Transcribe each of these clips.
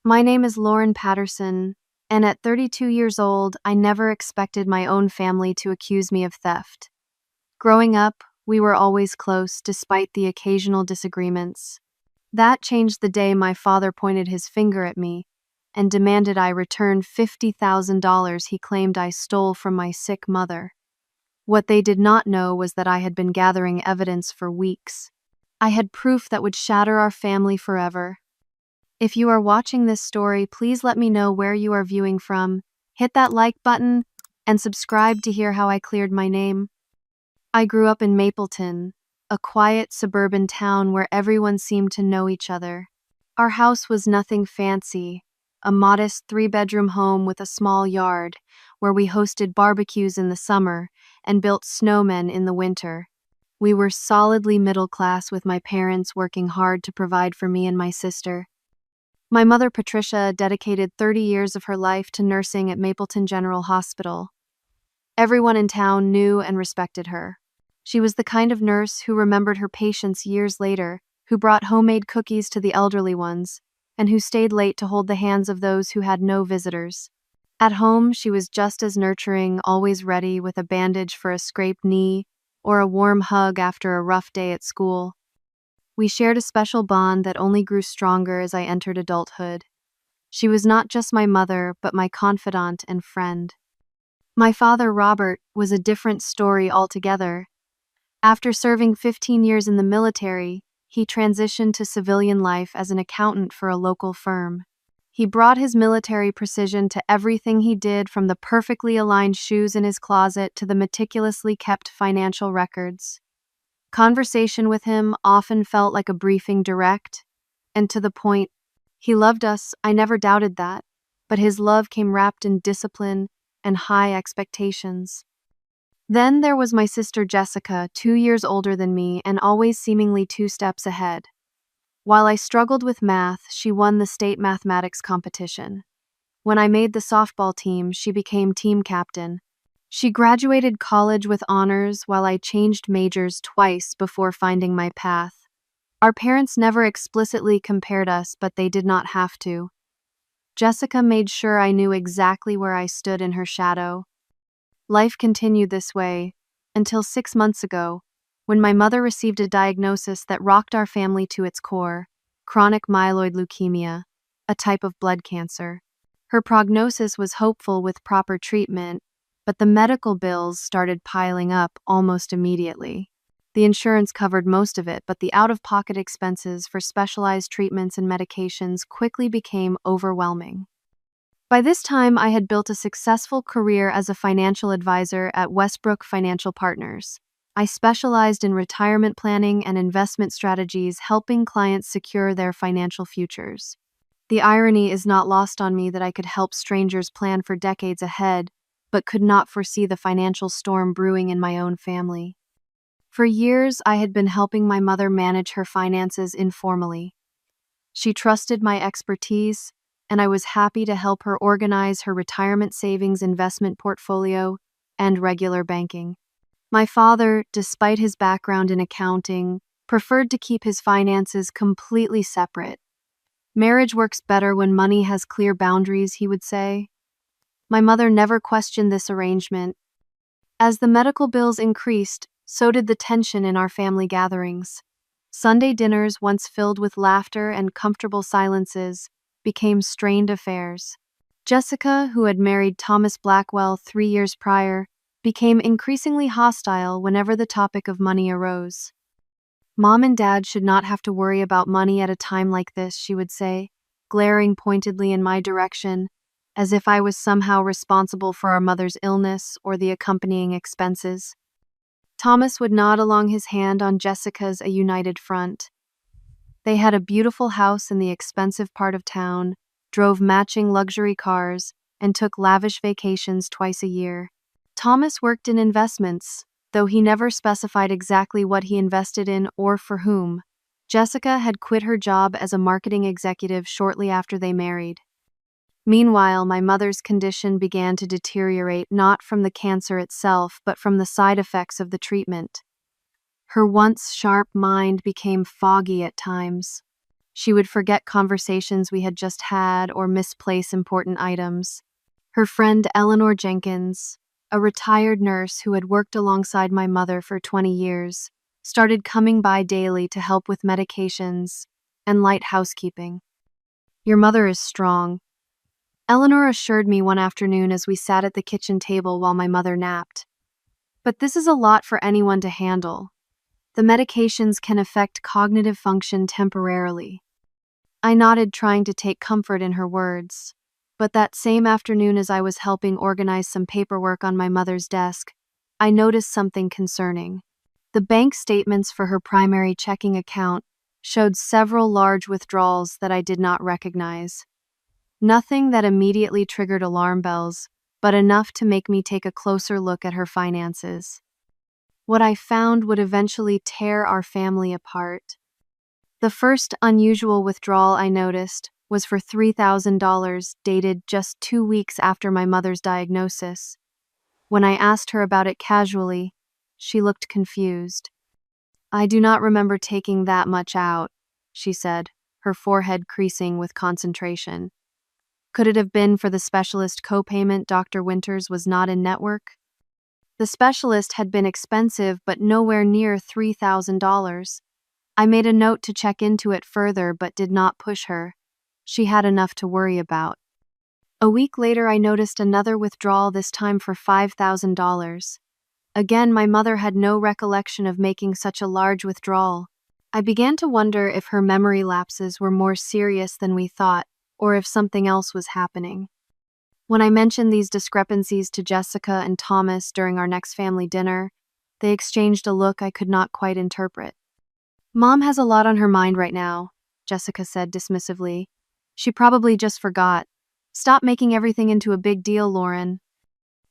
My name is Lauren Patterson, and at 32 years old, I never expected my own family to accuse me of theft. Growing up, we were always close despite the occasional disagreements. That changed the day my father pointed his finger at me and demanded I return $50,000 he claimed I stole from my sick mother. What they did not know was that I had been gathering evidence for weeks. I had proof that would shatter our family forever. If you are watching this story, please let me know where you are viewing from. Hit that like button and subscribe to hear how I cleared my name. I grew up in Mapleton, a quiet suburban town where everyone seemed to know each other. Our house was nothing fancy, a modest 3-bedroom home with a small yard where we hosted barbecues in the summer and built snowmen in the winter. We were solidly middle class, with my parents working hard to provide for me and my sister. My mother, Patricia, dedicated 30 years of her life to nursing at Mapleton General Hospital. Everyone in town knew and respected her. She was the kind of nurse who remembered her patients years later, who brought homemade cookies to the elderly ones, and who stayed late to hold the hands of those who had no visitors. At home, she was just as nurturing, always ready with a bandage for a scraped knee or a warm hug after a rough day at school. We shared a special bond that only grew stronger as I entered adulthood. She was not just my mother, but my confidant and friend. My father, Robert, was a different story altogether. After serving 15 years in the military, he transitioned to civilian life as an accountant for a local firm. He brought his military precision to everything he did, from the perfectly aligned shoes in his closet to the meticulously kept financial records. Conversation with him often felt like a briefing, direct and to the point. He loved us, I never doubted that, but his love came wrapped in discipline and high expectations. Then there was my sister Jessica, 2 years older than me and always seemingly 2 steps ahead. While I struggled with math, she won the state mathematics competition. When I made the softball team, she became team captain. She graduated college with honors while I changed majors twice before finding my path. Our parents never explicitly compared us, but they did not have to. Jessica made sure I knew exactly where I stood in her shadow. Life continued this way until 6 months ago, when my mother received a diagnosis that rocked our family to its core: chronic myeloid leukemia, a type of blood cancer. Her prognosis was hopeful with proper treatment, but the medical bills started piling up almost immediately. The insurance covered most of it, but the out-of-pocket expenses for specialized treatments and medications quickly became overwhelming. By this time, I had built a successful career as a financial advisor at Westbrook Financial Partners. I specialized in retirement planning and investment strategies, helping clients secure their financial futures. The irony is not lost on me that I could help strangers plan for decades ahead, but could not foresee the financial storm brewing in my own family. For years, I had been helping my mother manage her finances informally. She trusted my expertise, and I was happy to help her organize her retirement savings, investment portfolio, and regular banking. My father, despite his background in accounting, preferred to keep his finances completely separate. "Marriage works better when money has clear boundaries," he would say. My mother never questioned this arrangement. As the medical bills increased, so did the tension in our family gatherings. Sunday dinners, once filled with laughter and comfortable silences, became strained affairs. Jessica, who had married Thomas Blackwell 3 years prior, became increasingly hostile whenever the topic of money arose. "Mom and Dad should not have to worry about money at a time like this," she would say, glaring pointedly in my direction, as if I was somehow responsible for our mother's illness or the accompanying expenses. Thomas would nod along, his hand on Jessica's a united front. They had a beautiful house in the expensive part of town, drove matching luxury cars, and took lavish vacations twice a year. Thomas worked in investments, though he never specified exactly what he invested in or for whom. Jessica had quit her job as a marketing executive shortly after they married. Meanwhile, my mother's condition began to deteriorate, not from the cancer itself, but from the side effects of the treatment. Her once sharp mind became foggy at times. She would forget conversations we had just had or misplace important items. Her friend Eleanor Jenkins, a retired nurse who had worked alongside my mother for 20 years, started coming by daily to help with medications and light housekeeping. "Your mother is strong," Eleanor assured me one afternoon as we sat at the kitchen table while my mother napped. "But this is a lot for anyone to handle. The medications can affect cognitive function temporarily." I nodded, trying to take comfort in her words. But that same afternoon, as I was helping organize some paperwork on my mother's desk, I noticed something concerning. The bank statements for her primary checking account showed several large withdrawals that I did not recognize. Nothing that immediately triggered alarm bells, but enough to make me take a closer look at her finances. What I found would eventually tear our family apart. The first unusual withdrawal I noticed was for $3,000, dated just 2 weeks after my mother's diagnosis. When I asked her about it casually, she looked confused. "I do not remember taking that much out," she said, her forehead creasing with concentration. Could it have been for the specialist copayment Dr. Winters was not in network? The specialist had been expensive, but nowhere near $3,000. I made a note to check into it further, but did not push her. She had enough to worry about. A week later, I noticed another withdrawal, this time for $5,000. Again, my mother had no recollection of making such a large withdrawal. I began to wonder if her memory lapses were more serious than we thought, or if something else was happening. When I mentioned these discrepancies to Jessica and Thomas during our next family dinner, they exchanged a look I could not quite interpret. "Mom has a lot on her mind right now," Jessica said dismissively. "She probably just forgot. Stop making everything into a big deal, Lauren."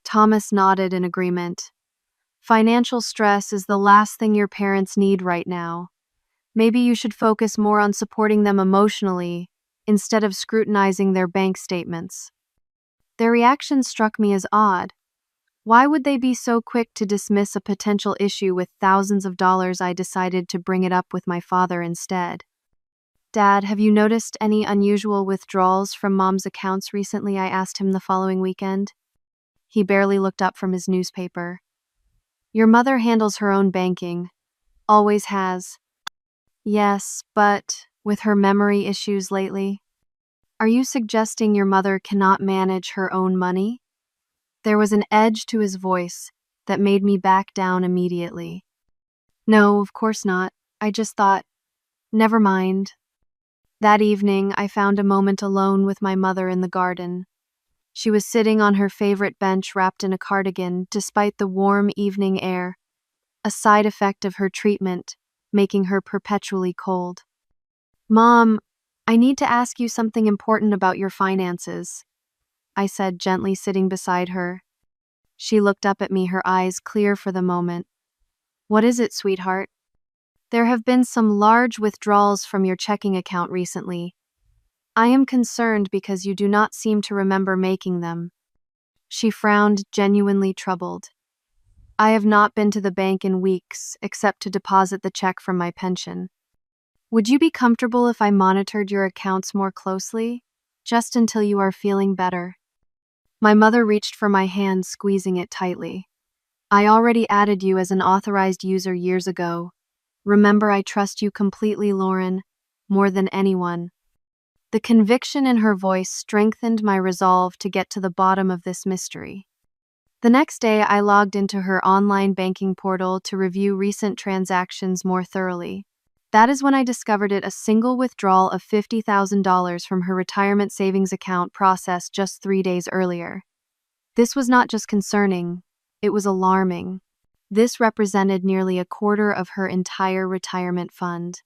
Thomas nodded in agreement. "Financial stress is the last thing your parents need right now. Maybe you should focus more on supporting them emotionally instead of scrutinizing their bank statements." Their reaction struck me as odd. Why would they be so quick to dismiss a potential issue with thousands of dollars? I decided to bring it up with my father instead. "Dad, have you noticed any unusual withdrawals from Mom's accounts recently?" I asked him the following weekend. He barely looked up from his newspaper. "Your mother handles her own banking. Always has." "Yes, but with her memory issues lately." "Are you suggesting your mother cannot manage her own money?" There was an edge to his voice that made me back down immediately. "No, of course not. I just thought, never mind." That evening, I found a moment alone with my mother in the garden. She was sitting on her favorite bench wrapped in a cardigan, despite the warm evening air, a side effect of her treatment, making her perpetually cold. "Mom, I need to ask you something important about your finances," I said, gently sitting beside her. She looked up at me, her eyes clear for the moment. "What is it, sweetheart?" "There have been some large withdrawals from your checking account recently. I am concerned because you do not seem to remember making them." She frowned, genuinely troubled. "I have not been to the bank in weeks, except to deposit the check from my pension. Would you be comfortable if I monitored your accounts more closely, just until you are feeling better?" My mother reached for my hand, squeezing it tightly. "I already added you as an authorized user years ago. Remember, I trust you completely, Lauren, more than anyone." The conviction in her voice strengthened my resolve to get to the bottom of this mystery. The next day, I logged into her online banking portal to review recent transactions more thoroughly. That is when I discovered a single withdrawal of $50,000 from her retirement savings account processed just 3 days earlier. This was not just concerning, it was alarming. This represented nearly a quarter of her entire retirement fund.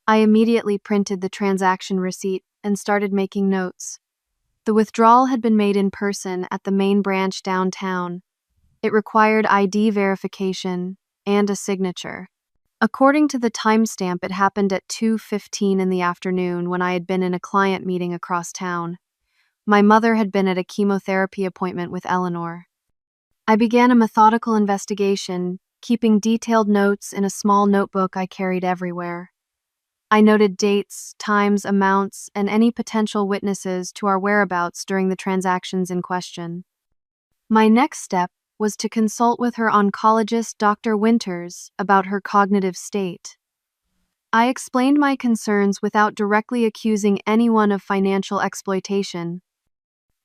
I immediately printed the transaction receipt and started making notes. The withdrawal had been made in person at the main branch downtown. It required ID verification and a signature. According to the timestamp, it happened at 2:15 in the afternoon, when I had been in a client meeting across town. My mother had been at a chemotherapy appointment with Eleanor. I began a methodical investigation, keeping detailed notes in a small notebook I carried everywhere. I noted dates, times, amounts, and any potential witnesses to our whereabouts during the transactions in question. My next step was to consult with her oncologist, Dr. Winters, about her cognitive state. I explained my concerns without directly accusing anyone of financial exploitation.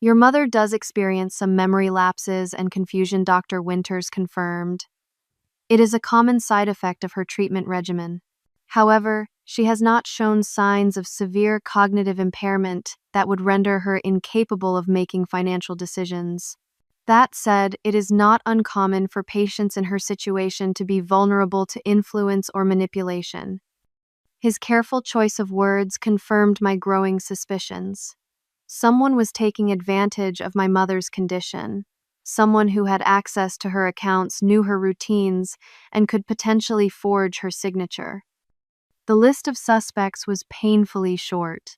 Your mother does experience some memory lapses and confusion, Dr. Winters confirmed. It is a common side effect of her treatment regimen. However, she has not shown signs of severe cognitive impairment that would render her incapable of making financial decisions. That said, it is not uncommon for patients in her situation to be vulnerable to influence or manipulation. His careful choice of words confirmed my growing suspicions. Someone was taking advantage of my mother's condition. Someone who had access to her accounts, knew her routines, and could potentially forge her signature. The list of suspects was painfully short.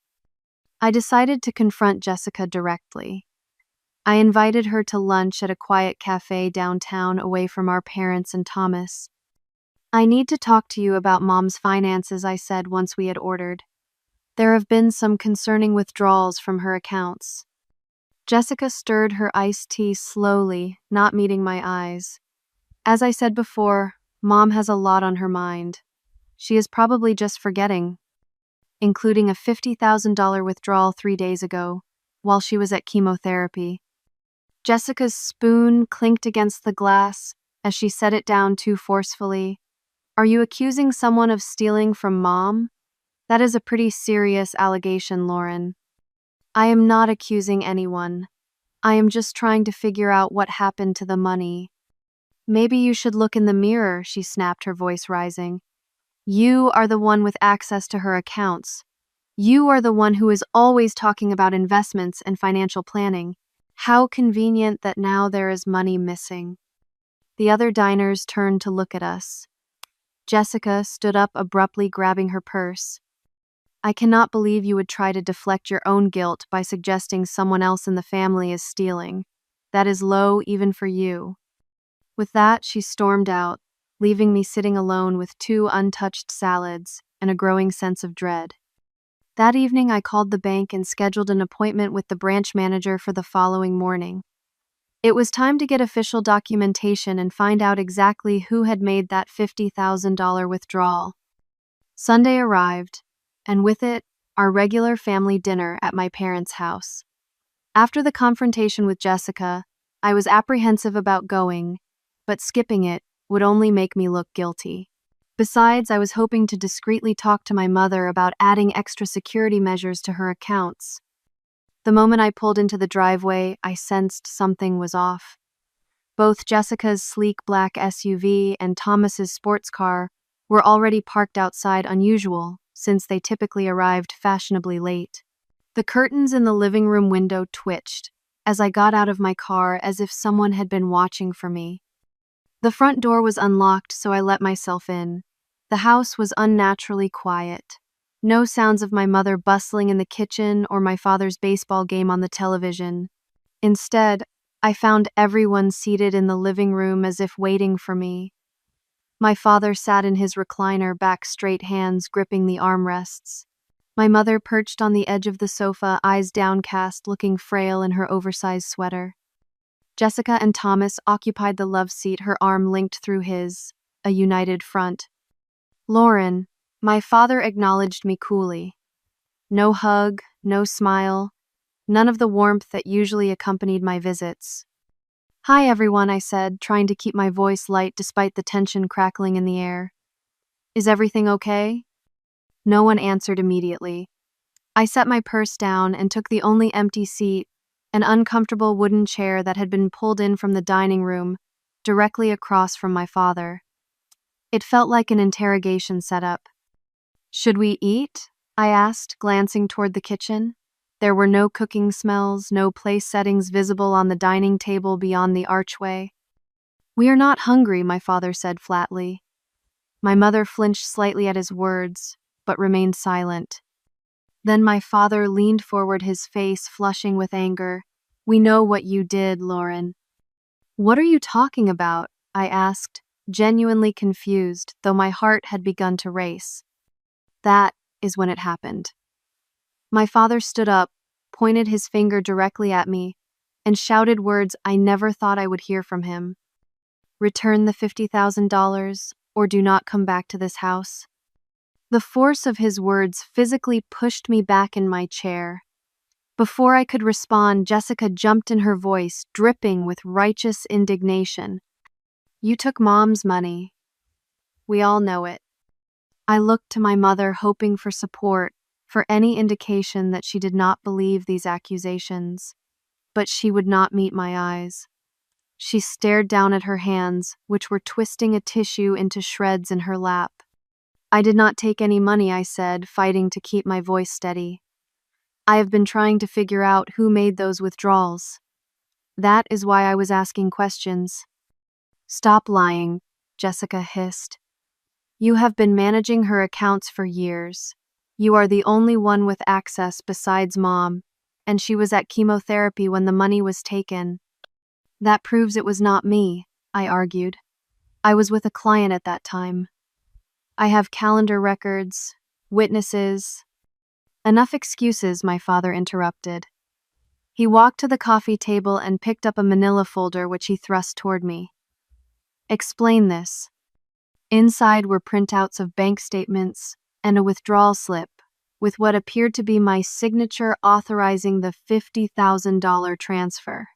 I decided to confront Jessica directly. I invited her to lunch at a quiet cafe downtown away from our parents and Thomas. I need to talk to you about Mom's finances, I said once we had ordered. There have been some concerning withdrawals from her accounts. Jessica stirred her iced tea slowly, not meeting my eyes. As I said before, Mom has a lot on her mind. She is probably just forgetting, including a $50,000 withdrawal 3 days ago, while she was at chemotherapy. Jessica's spoon clinked against the glass as she set it down too forcefully. Are you accusing someone of stealing from Mom? That is a pretty serious allegation, Lauren. I am not accusing anyone. I am just trying to figure out what happened to the money. Maybe you should look in the mirror, she snapped, her voice rising. You are the one with access to her accounts. You are the one who is always talking about investments and financial planning. How convenient that now there is money missing. The other diners turned to look at us. Jessica stood up abruptly, grabbing her purse. I cannot believe you would try to deflect your own guilt by suggesting someone else in the family is stealing. That is low even for you. With that, she stormed out, leaving me sitting alone with 2 untouched salads and a growing sense of dread. That evening, I called the bank and scheduled an appointment with the branch manager for the following morning. It was time to get official documentation and find out exactly who had made that $50,000 withdrawal. Sunday arrived, and with it, our regular family dinner at my parents' house. After the confrontation with Jessica, I was apprehensive about going, but skipping it would only make me look guilty. Besides, I was hoping to discreetly talk to my mother about adding extra security measures to her accounts. The moment I pulled into the driveway, I sensed something was off. Both Jessica's sleek black SUV and Thomas's sports car were already parked outside, unusual, since they typically arrived fashionably late. The curtains in the living room window twitched as I got out of my car, as if someone had been watching for me. The front door was unlocked, so I let myself in. The house was unnaturally quiet. No sounds of my mother bustling in the kitchen or my father's baseball game on the television. Instead, I found everyone seated in the living room as if waiting for me. My father sat in his recliner, back straight, hands gripping the armrests. My mother perched on the edge of the sofa, eyes downcast, looking frail in her oversized sweater. Jessica and Thomas occupied the love seat, her arm linked through his, a united front. Lauren, my father acknowledged me coolly. No hug, no smile, none of the warmth that usually accompanied my visits. Hi everyone, I said, trying to keep my voice light despite the tension crackling in the air. Is everything okay? No one answered immediately. I set my purse down and took the only empty seat, an uncomfortable wooden chair that had been pulled in from the dining room, directly across from my father. It felt like an interrogation setup. Should we eat? I asked, glancing toward the kitchen. There were no cooking smells, no place settings visible on the dining table beyond the archway. We are not hungry, my father said flatly. My mother flinched slightly at his words, but remained silent. Then my father leaned forward, his face flushing with anger. We know what you did, Lauren. What are you talking about? I asked, genuinely confused, though my heart had begun to race. That is when it happened. My father stood up, pointed his finger directly at me, and shouted words I never thought I would hear from him. Return the $50,000 or do not come back to this house. The force of his words physically pushed me back in my chair. Before I could respond, Jessica jumped in, her voice dripping with righteous indignation. You took Mom's money. We all know it. I looked to my mother, hoping for support, for any indication that she did not believe these accusations. But she would not meet my eyes. She stared down at her hands, which were twisting a tissue into shreds in her lap. I did not take any money, I said, fighting to keep my voice steady. I have been trying to figure out who made those withdrawals. That is why I was asking questions. Stop lying, Jessica hissed. You have been managing her accounts for years. You are the only one with access besides Mom, and she was at chemotherapy when the money was taken. That proves it was not me, I argued. I was with a client at that time. I have calendar records, witnesses. Enough excuses, my father interrupted. He walked to the coffee table and picked up a manila folder which he thrust toward me. Explain this. Inside were printouts of bank statements and a withdrawal slip, with what appeared to be my signature authorizing the $50,000 transfer.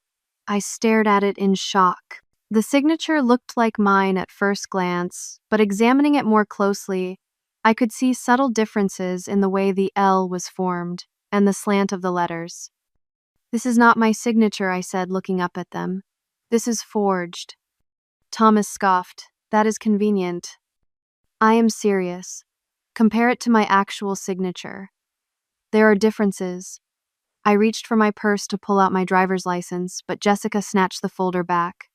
I stared at it in shock. The signature looked like mine at first glance, but examining it more closely, I could see subtle differences in the way the L was formed and the slant of the letters. This is not my signature, I said, looking up at them. This is forged. Thomas scoffed. That is convenient. I am serious. Compare it to my actual signature. There are differences. I reached for my purse to pull out my driver's license, but Jessica snatched the folder back.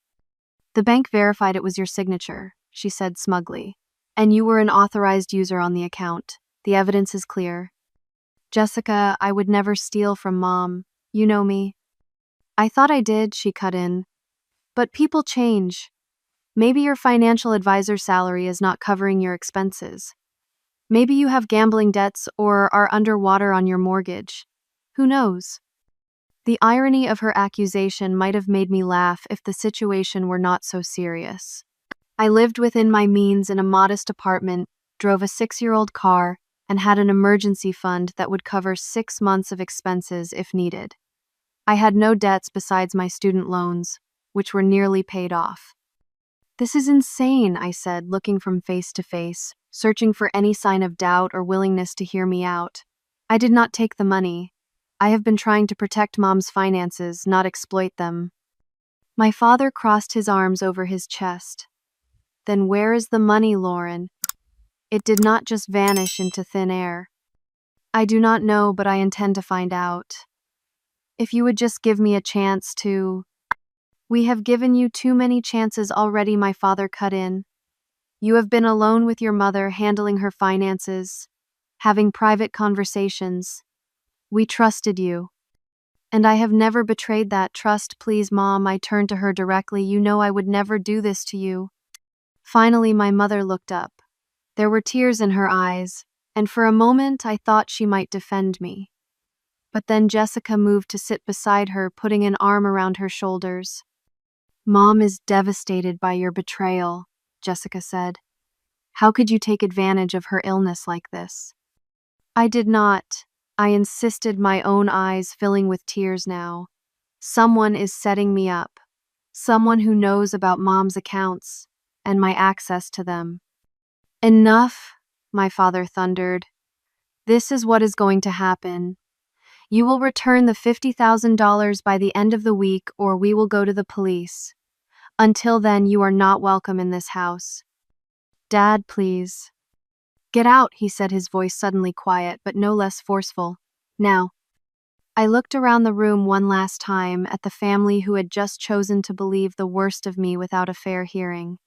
The bank verified it was your signature, she said smugly. And you were an authorized user on the account. The evidence is clear. Jessica, I would never steal from Mom. You know me. I thought I did, she cut in. But people change. Maybe your financial advisor's salary is not covering your expenses. Maybe you have gambling debts or are underwater on your mortgage. Who knows? The irony of her accusation might have made me laugh if the situation were not so serious. I lived within my means in a modest apartment, drove a 6-year-old car, and had an emergency fund that would cover 6 months of expenses if needed. I had no debts besides my student loans, which were nearly paid off. This is insane, I said, looking from face to face, searching for any sign of doubt or willingness to hear me out. I did not take the money. I have been trying to protect Mom's finances, not exploit them. My father crossed his arms over his chest. Then where is the money, Lauren? It did not just vanish into thin air. I do not know, but I intend to find out. If you would just give me a chance to... We have given you too many chances already, my father cut in. You have been alone with your mother, handling her finances, having private conversations. We trusted you. And I have never betrayed that trust. Please, Mom, I turned to her directly. You know I would never do this to you. Finally, my mother looked up. There were tears in her eyes, and for a moment I thought she might defend me. But then Jessica moved to sit beside her, putting an arm around her shoulders. Mom is devastated by your betrayal, Jessica said. How could you take advantage of her illness like this? I did not. I insisted, my own eyes filling with tears now. Someone is setting me up. Someone who knows about Mom's accounts and my access to them. Enough, my father thundered. This is what is going to happen. You will return the $50,000 by the end of the week, or we will go to the police. Until then, you are not welcome in this house. Dad, please. Get out, he said, his voice suddenly quiet, but no less forceful. Now. I looked around the room one last time at the family who had just chosen to believe the worst of me without a fair hearing.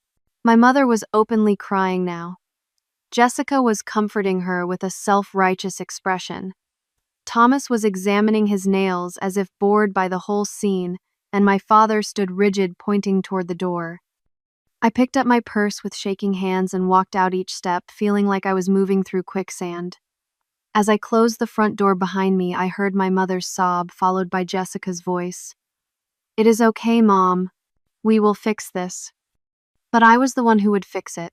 My mother was openly crying now. Jessica was comforting her with a self-righteous expression. Thomas was examining his nails as if bored by the whole scene, and my father stood rigid, pointing toward the door. I picked up my purse with shaking hands and walked out each step, feeling like I was moving through quicksand. As I closed the front door behind me, I heard my mother's sob, followed by Jessica's voice. "It is okay, Mom. We will fix this." But I was the one who would fix it.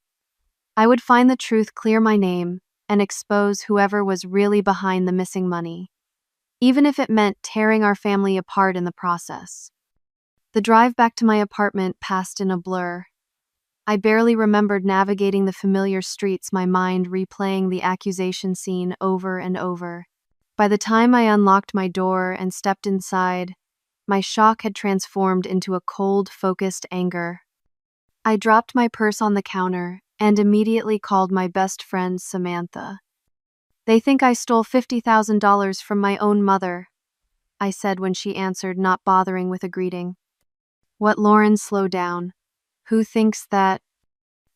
I would find the truth, clear my name, and expose whoever was really behind the missing money, even if it meant tearing our family apart in the process. The drive back to my apartment passed in a blur. I barely remembered navigating the familiar streets, my mind replaying the accusation scene over and over. By the time I unlocked my door and stepped inside, my shock had transformed into a cold, focused anger. I dropped my purse on the counter and immediately called my best friend, Samantha. "They think I stole $50,000 from my own mother," I said when she answered, not bothering with a greeting. "What, Lauren, slow down. Who thinks that?"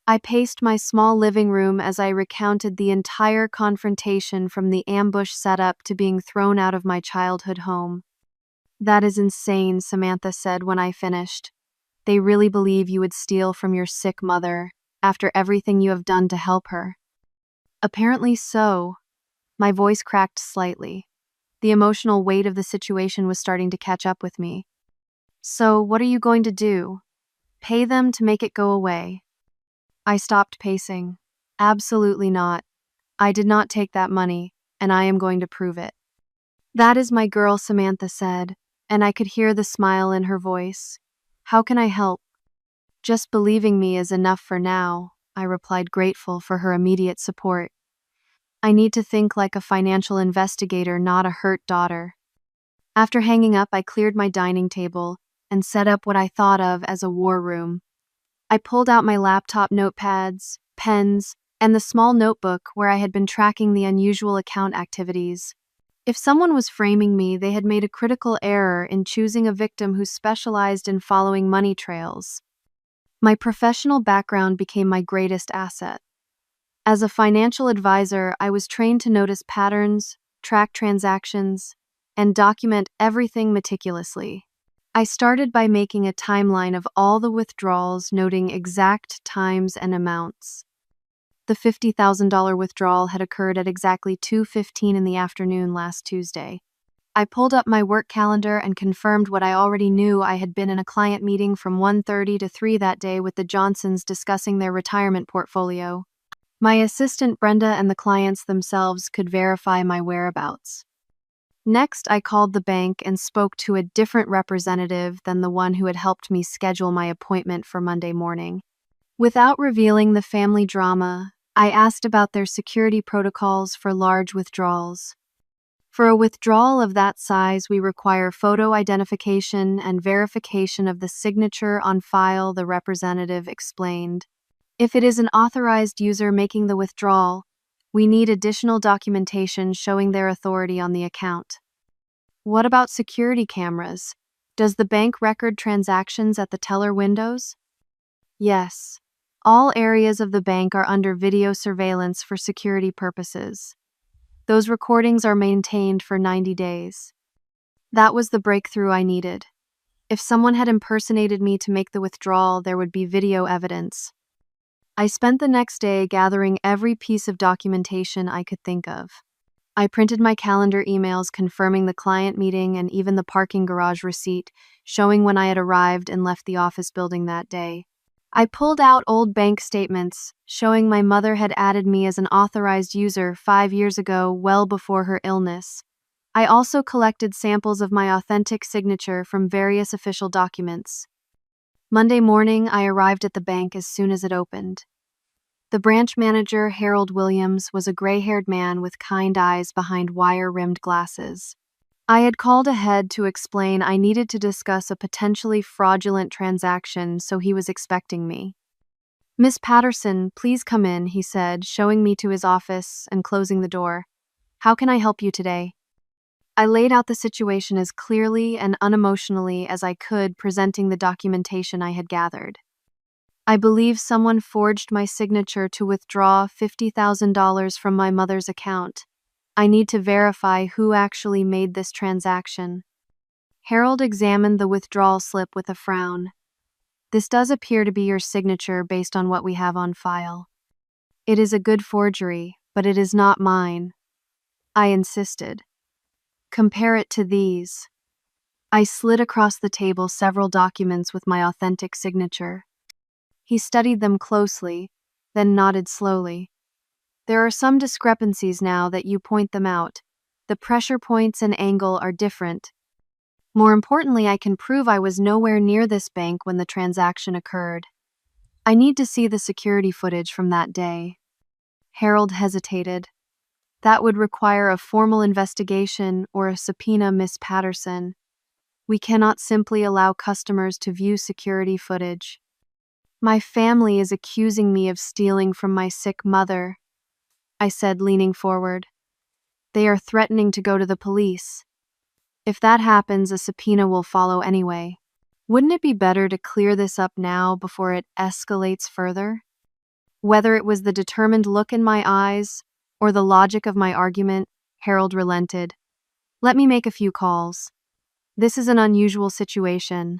I paced my small living room as I recounted the entire confrontation, from the ambush setup to being thrown out of my childhood home. "That is insane," Samantha said when I finished. "They really believe you would steal from your sick mother after everything you have done to help her." "Apparently so." My voice cracked slightly. The emotional weight of the situation was starting to catch up with me. "So, what are you going to do? Pay them to make it go away?" I stopped pacing. "Absolutely not. I did not take that money, and I am going to prove it." "That is my girl," Samantha said, and I could hear the smile in her voice. "How can I help?" "Just believing me is enough for now," I replied, grateful for her immediate support. "I need to think like a financial investigator, not a hurt daughter." After hanging up, I cleared my dining table and set up what I thought of as a war room. I pulled out my laptop, notepads, pens, and the small notebook where I had been tracking the unusual account activities. If someone was framing me, they had made a critical error in choosing a victim who specialized in following money trails. My professional background became my greatest asset. As a financial advisor, I was trained to notice patterns, track transactions, and document everything meticulously. I started by making a timeline of all the withdrawals, noting exact times and amounts. The $50,000 withdrawal had occurred at exactly 2:15 in the afternoon last Tuesday. I pulled up my work calendar and confirmed what I already knew. I had been in a client meeting from 1:30 to 3 that day with the Johnsons, discussing their retirement portfolio. My assistant Brenda and the clients themselves could verify my whereabouts. Next, I called the bank and spoke to a different representative than the one who had helped me schedule my appointment for Monday morning. Without revealing the family drama, I asked about their security protocols for large withdrawals. For a withdrawal of that size, we require photo identification and verification of the signature on file, the representative explained. If it is an authorized user making the withdrawal, we need additional documentation showing their authority on the account. "What about security cameras? Does the bank record transactions at the teller windows?" "Yes. All areas of the bank are under video surveillance for security purposes. Those recordings are maintained for 90 days. That was the breakthrough I needed. If someone had impersonated me to make the withdrawal, there would be video evidence. I spent the next day gathering every piece of documentation I could think of. I printed my calendar emails confirming the client meeting and even the parking garage receipt, showing when I had arrived and left the office building that day. I pulled out old bank statements, showing my mother had added me as an authorized user 5 years ago, well before her illness. I also collected samples of my authentic signature from various official documents. Monday morning, I arrived at the bank as soon as it opened. The branch manager, Harold Williams, was a gray-haired man with kind eyes behind wire-rimmed glasses. I had called ahead to explain I needed to discuss a potentially fraudulent transaction, so he was expecting me. "Miss Patterson, please come in," he said, showing me to his office and closing the door. "How can I help you today?" I laid out the situation as clearly and unemotionally as I could, presenting the documentation I had gathered. "I believe someone forged my signature to withdraw $50,000 from my mother's account. I need to verify who actually made this transaction." Harold examined the withdrawal slip with a frown. "This does appear to be your signature based on what we have on file. It is a good forgery, but it is not mine." I insisted. Compare it to these. I slid across the table several documents with my authentic signature. He studied them closely, then nodded slowly. There are some discrepancies now that you point them out. The pressure points and angle are different. More importantly, I can prove I was nowhere near this bank when the transaction occurred. I need to see the security footage from that day. Harold hesitated. That would require a formal investigation or a subpoena, Miss Patterson. We cannot simply allow customers to view security footage. My family is accusing me of stealing from my sick mother, I said, leaning forward. They are threatening to go to the police. If that happens, a subpoena will follow anyway. Wouldn't it be better to clear this up now before it escalates further? Whether it was the determined look in my eyes or the logic of my argument, Harold relented. Let me make a few calls. This is an unusual situation.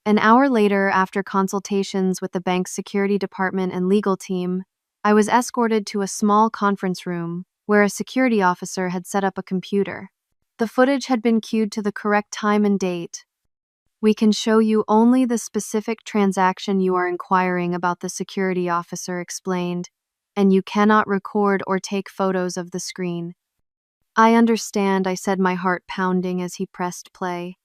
An hour later, after consultations with the bank's security department and legal team, I was escorted to a small conference room where a security officer had set up a computer. The footage had been queued to the correct time and date. We can show you only the specific transaction you are inquiring about, the security officer explained, and you cannot record or take photos of the screen. I understand, I said, my heart pounding as he pressed play.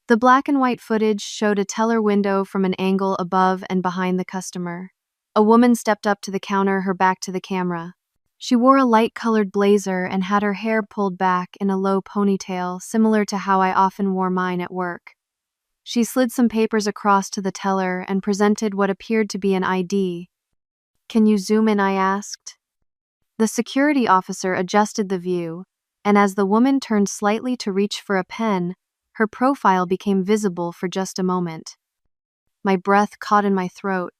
The black and white footage showed a teller window from an angle above and behind the customer. A woman stepped up to the counter, her back to the camera. She wore a light-colored blazer and had her hair pulled back in a low ponytail, similar to how I often wore mine at work. She slid some papers across to the teller and presented what appeared to be an ID. Can you zoom in? I asked. The security officer adjusted the view, and as the woman turned slightly to reach for a pen, her profile became visible for just a moment. My breath caught in my throat.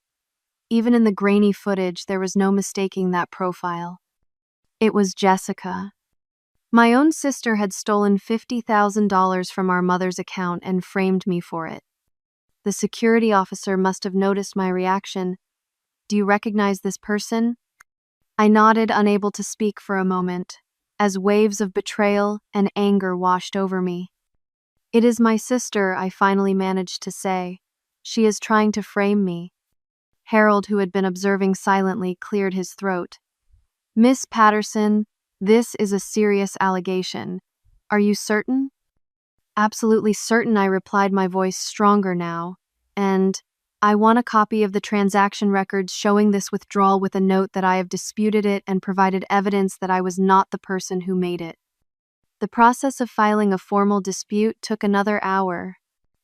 Even in the grainy footage, there was no mistaking that profile. It was Jessica. My own sister had stolen $50,000 from our mother's account and framed me for it. The security officer must have noticed my reaction. Do you recognize this person? I nodded, unable to speak for a moment, as waves of betrayal and anger washed over me. It is my sister, I finally managed to say. She is trying to frame me. Harold, who had been observing silently, cleared his throat. Miss Patterson, this is a serious allegation. Are you certain? Absolutely certain, I replied, my voice stronger now. And I want a copy of the transaction records showing this withdrawal with a note that I have disputed it and provided evidence that I was not the person who made it. The process of filing a formal dispute took another hour.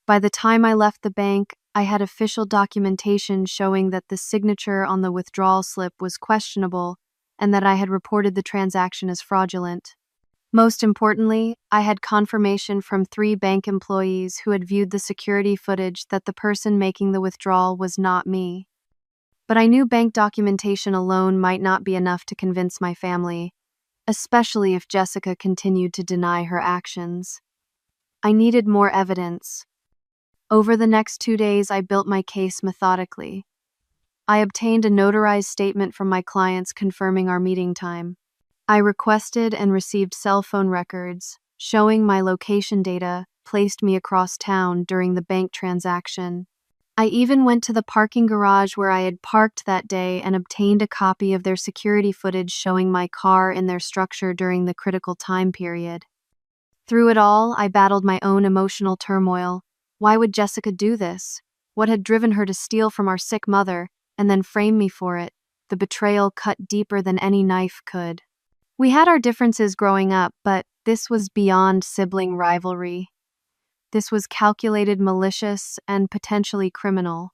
By the time I left the bank, I had official documentation showing that the signature on the withdrawal slip was questionable and that I had reported the transaction as fraudulent. Most importantly, I had confirmation from 3 bank employees who had viewed the security footage that the person making the withdrawal was not me. But I knew bank documentation alone might not be enough to convince my family, especially if Jessica continued to deny her actions. I needed more evidence. Over the next 2 days, I built my case methodically. I obtained a notarized statement from my clients confirming our meeting time. I requested and received cell phone records showing my location data placed me across town during the bank transaction. I even went to the parking garage where I had parked that day and obtained a copy of their security footage showing my car in their structure during the critical time period. Through it all, I battled my own emotional turmoil. Why would Jessica do this? What had driven her to steal from our sick mother and then frame me for it? The betrayal cut deeper than any knife could. We had our differences growing up, but this was beyond sibling rivalry. This was calculated, malicious, and potentially criminal.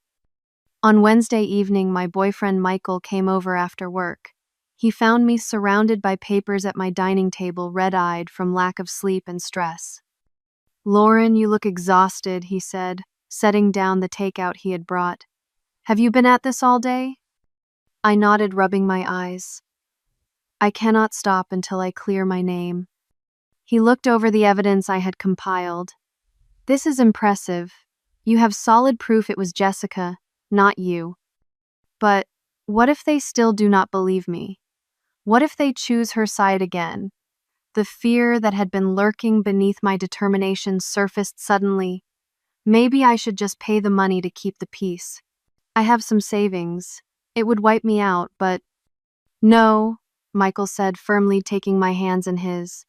On Wednesday evening, my boyfriend Michael came over after work. He found me surrounded by papers at my dining table, red-eyed from lack of sleep and stress. "Lauren, you look exhausted," he said, setting down the takeout he had brought. "Have you been at this all day?" I nodded, rubbing my eyes. "I cannot stop until I clear my name." He looked over the evidence I had compiled. "This is impressive. You have solid proof it was Jessica, not you. But what if they still do not believe me? What if they choose her side again? The fear that had been lurking beneath my determination surfaced suddenly. Maybe I should just pay the money to keep the peace. I have some savings. It would wipe me out, but… No, Michael said, firmly taking my hands in his.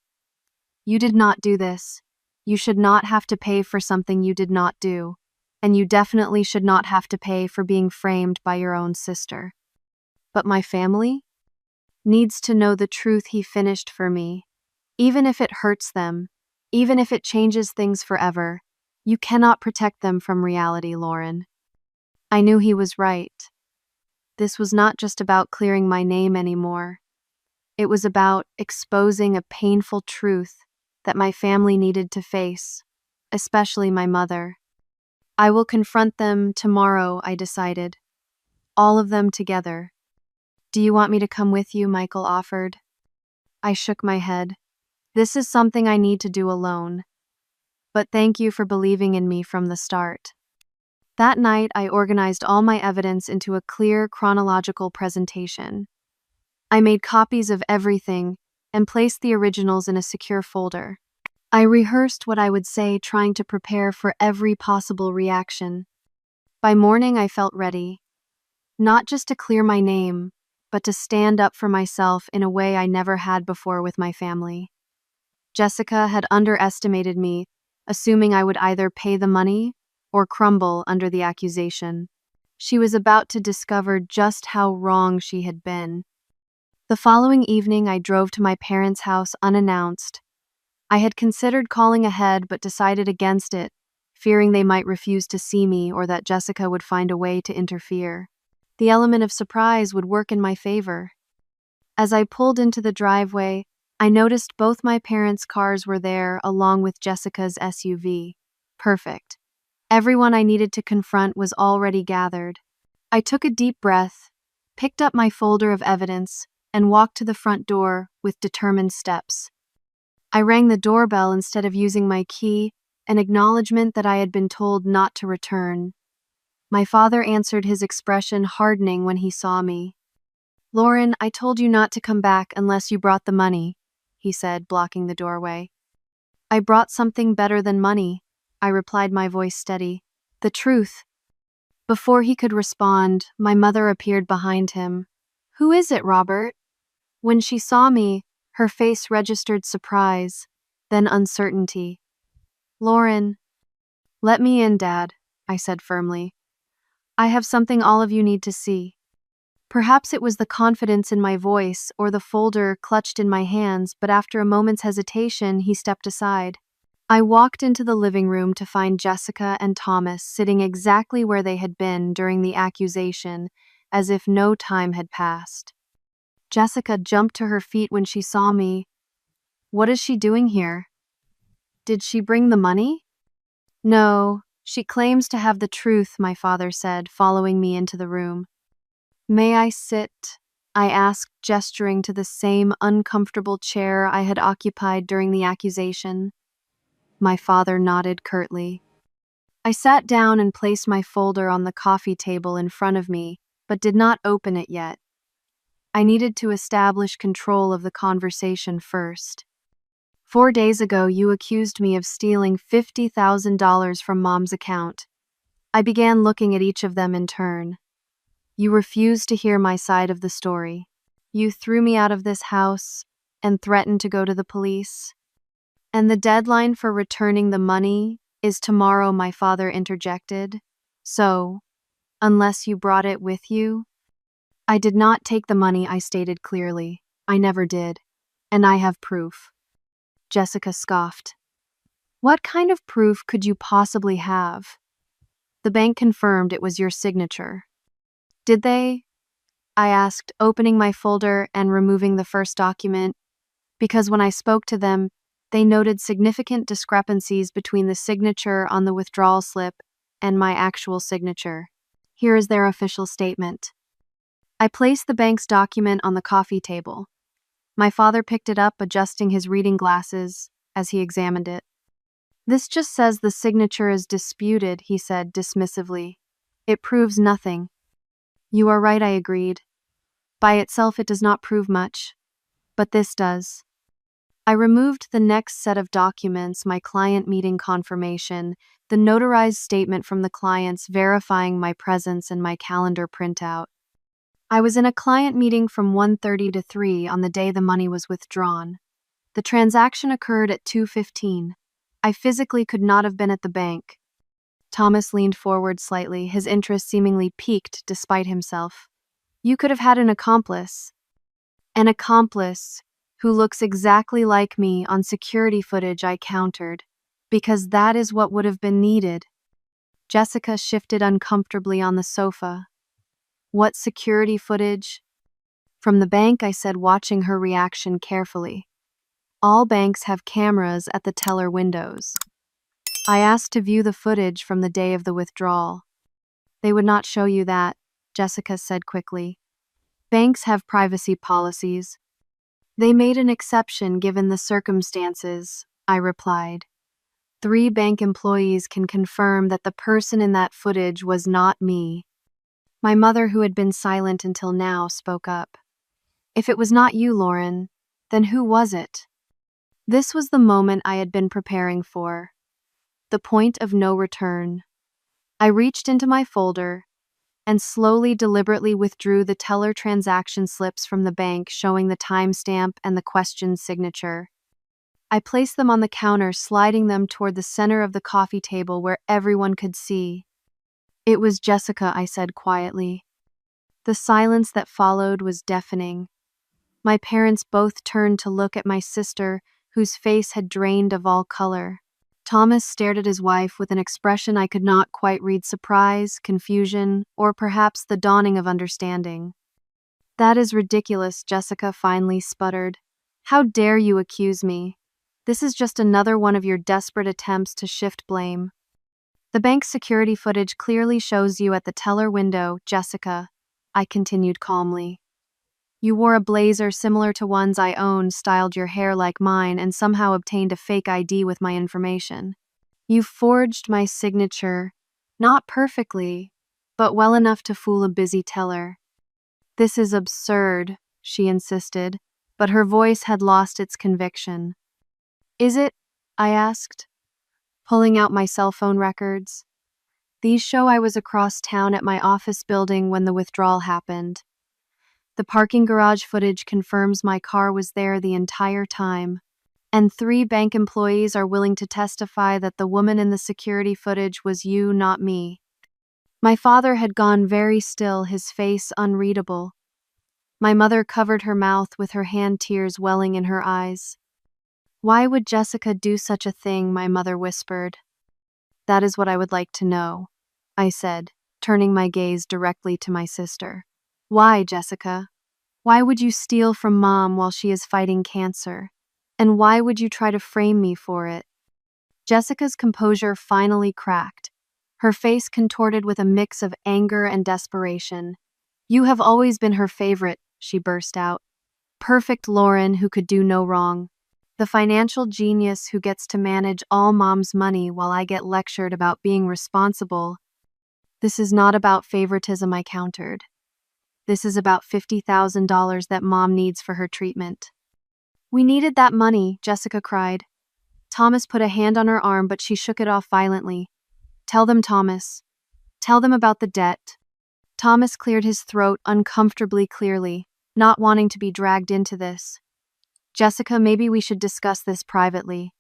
You did not do this. You should not have to pay for something you did not do. And you definitely should not have to pay for being framed by your own sister. But my family needs to know the truth, he finished for me. Even if it hurts them, even if it changes things forever, you cannot protect them from reality, Lauren. I knew he was right. This was not just about clearing my name anymore. It was about exposing a painful truth that my family needed to face, especially my mother. I will confront them tomorrow, I decided. All of them together. Do you want me to come with you? Michael offered. I shook my head. This is something I need to do alone. But thank you for believing in me from the start. That night, I organized all my evidence into a clear, chronological presentation. I made copies of everything and placed the originals in a secure folder. I rehearsed what I would say, trying to prepare for every possible reaction. By morning, I felt ready. Not just to clear my name, but to stand up for myself in a way I never had before with my family. Jessica had underestimated me, assuming I would either pay the money or crumble under the accusation. She was about to discover just how wrong she had been. The following evening, I drove to my parents' house unannounced. I had considered calling ahead but decided against it, fearing they might refuse to see me or that Jessica would find a way to interfere. The element of surprise would work in my favor. As I pulled into the driveway, I noticed both my parents' cars were there along with Jessica's SUV. Perfect. Everyone I needed to confront was already gathered. I took a deep breath, picked up my folder of evidence, and walked to the front door with determined steps. I rang the doorbell instead of using my key, an acknowledgement that I had been told not to return. My father answered, his expression hardening when he saw me. Lauren, I told you not to come back unless you brought the money, he said, blocking the doorway. I brought something better than money, I replied, my voice steady. The truth. Before he could respond, my mother appeared behind him. Who is it, Robert? When she saw me, her face registered surprise, then uncertainty. Lauren. Let me in, Dad, I said firmly. I have something all of you need to see. Perhaps it was the confidence in my voice or the folder clutched in my hands, but after a moment's hesitation, he stepped aside. I walked into the living room to find Jessica and Thomas sitting exactly where they had been during the accusation, as if no time had passed. Jessica jumped to her feet when she saw me. What is she doing here? Did she bring the money? No, she claims to have the truth, my father said, following me into the room. May I sit? I asked, gesturing to the same uncomfortable chair I had occupied during the accusation. My father nodded curtly. I sat down and placed my folder on the coffee table in front of me, but did not open it yet. I needed to establish control of the conversation first. 4 days ago, you accused me of stealing $50,000 from Mom's account. I began looking at each of them in turn. You refused to hear my side of the story. You threw me out of this house and threatened to go to the police. And the deadline for returning the money is tomorrow, my father interjected. So, unless you brought it with you? I did not take the money, I stated clearly. I never did. And I have proof. Jessica scoffed. What kind of proof could you possibly have? The bank confirmed it was your signature. Did they? I asked, opening my folder and removing the first document, because when I spoke to them, they noted significant discrepancies between the signature on the withdrawal slip and my actual signature. Here is their official statement. I placed the bank's document on the coffee table. My father picked it up, adjusting his reading glasses as he examined it. This just says the signature is disputed, he said dismissively. It proves nothing. You are right, I agreed. By itself, it does not prove much. But this does. I removed the next set of documents, my client meeting confirmation, the notarized statement from the clients verifying my presence, and my calendar printout. I was in a client meeting from 1:30 to 3 on the day the money was withdrawn. The transaction occurred at 2:15. I physically could not have been at the bank. Thomas leaned forward slightly, his interest seemingly piqued despite himself. You could have had an accomplice. An accomplice who looks exactly like me on security footage, I countered, because that is what would have been needed. Jessica shifted uncomfortably on the sofa. What security footage? From the bank, I said, watching her reaction carefully. All banks have cameras at the teller windows. I asked to view the footage from the day of the withdrawal. They would not show you that, Jessica said quickly. Banks have privacy policies. They made an exception given the circumstances, I replied. 3 bank employees can confirm that the person in that footage was not me. My mother, who had been silent until now, spoke up. If it was not you, Lauren, then who was it? This was the moment I had been preparing for. The point of no return. I reached into my folder and slowly, deliberately withdrew the teller transaction slips from the bank showing the timestamp and the question's signature. I placed them on the counter, sliding them toward the center of the coffee table where everyone could see. It was Jessica, I said quietly. The silence that followed was deafening. My parents both turned to look at my sister, whose face had drained of all color. Thomas stared at his wife with an expression I could not quite read: surprise, confusion, or perhaps the dawning of understanding. That is ridiculous, Jessica finally sputtered. How dare you accuse me? This is just another one of your desperate attempts to shift blame. The bank's security footage clearly shows you at the teller window, Jessica, I continued calmly. You wore a blazer similar to ones I owned, styled your hair like mine, and somehow obtained a fake ID with my information. You forged my signature, not perfectly, but well enough to fool a busy teller. This is absurd, she insisted, but her voice had lost its conviction. Is it? I asked, pulling out my cell phone records. These show I was across town at my office building when the withdrawal happened. The parking garage footage confirms my car was there the entire time, and 3 bank employees are willing to testify that the woman in the security footage was you, not me. My father had gone very still, his face unreadable. My mother covered her mouth with her hand, tears welling in her eyes. Why would Jessica do such a thing? My mother whispered. That is what I would like to know, I said, turning my gaze directly to my sister. Why, Jessica? Why would you steal from Mom while she is fighting cancer? And why would you try to frame me for it? Jessica's composure finally cracked, her face contorted with a mix of anger and desperation. You have always been her favorite, she burst out. Perfect Lauren, who could do no wrong. The financial genius who gets to manage all Mom's money while I get lectured about being responsible. This is not about favoritism, I countered. This is about $50,000 that Mom needs for her treatment. We needed that money, Jessica cried. Thomas put a hand on her arm, but she shook it off violently. Tell them, Thomas. Tell them about the debt. Thomas cleared his throat uncomfortably clearly, not wanting to be dragged into this. Jessica, maybe we should discuss this privately.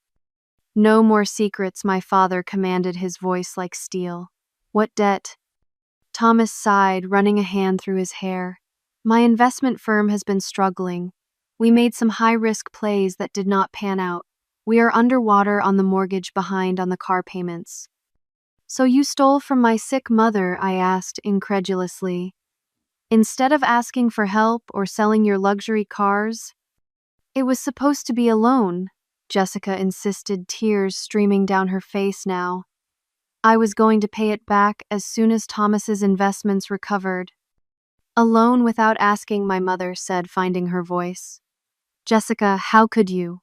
No more secrets, my father commanded, his voice like steel. What debt? Thomas sighed, running a hand through his hair. My investment firm has been struggling. We made some high-risk plays that did not pan out. We are underwater on the mortgage, behind on the car payments. So you stole from my sick mother? I asked incredulously. Instead of asking for help or selling your luxury cars? It was supposed to be a loan, Jessica insisted, tears streaming down her face now. I was going to pay it back as soon as Thomas's investments recovered. A loan without asking, my mother said, finding her voice. Jessica, how could you?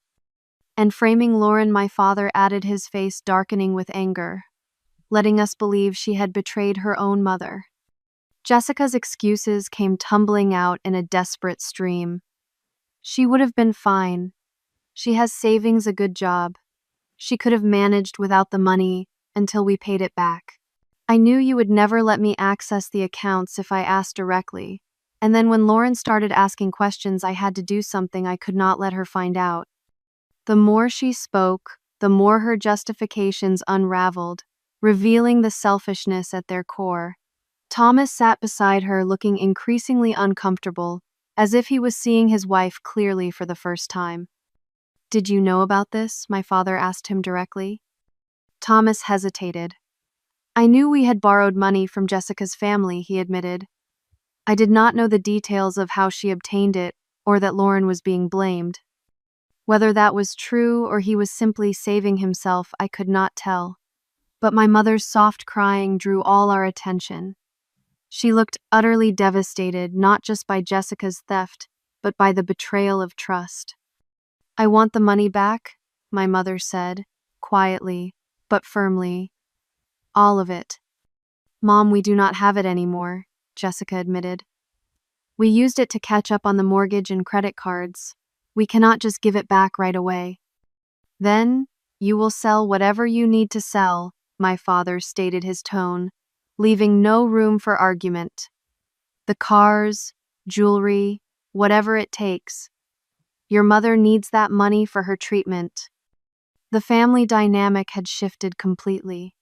And framing Lauren, my father added, his face darkening with anger, letting us believe she had betrayed her own mother. Jessica's excuses came tumbling out in a desperate stream. She would have been fine. She has savings, a good job. She could have managed without the money until we paid it back. I knew you would never let me access the accounts if I asked directly. And then when Lauren started asking questions, I had to do something. I could not let her find out. The more she spoke, the more her justifications unraveled, revealing the selfishness at their core. Thomas sat beside her, looking increasingly uncomfortable, as if he was seeing his wife clearly for the first time. "Did you know about this?" my father asked him directly. Thomas hesitated. "I knew we had borrowed money from Jessica's family," he admitted. "I did not know the details of how she obtained it or that Lauren was being blamed. Whether that was true or he was simply saving himself, I could not tell. But my mother's soft crying drew all our attention. She looked utterly devastated, not just by Jessica's theft, but by the betrayal of trust. "I want the money back," my mother said, quietly, but firmly. "All of it." "Mom, we do not have it anymore," Jessica admitted. "We used it to catch up on the mortgage and credit cards. We cannot just give it back right away." "Then, you will sell whatever you need to sell," my father stated, his tone leaving no room for argument. "The cars, jewelry, whatever it takes. Your mother needs that money for her treatment." The family dynamic had shifted completely.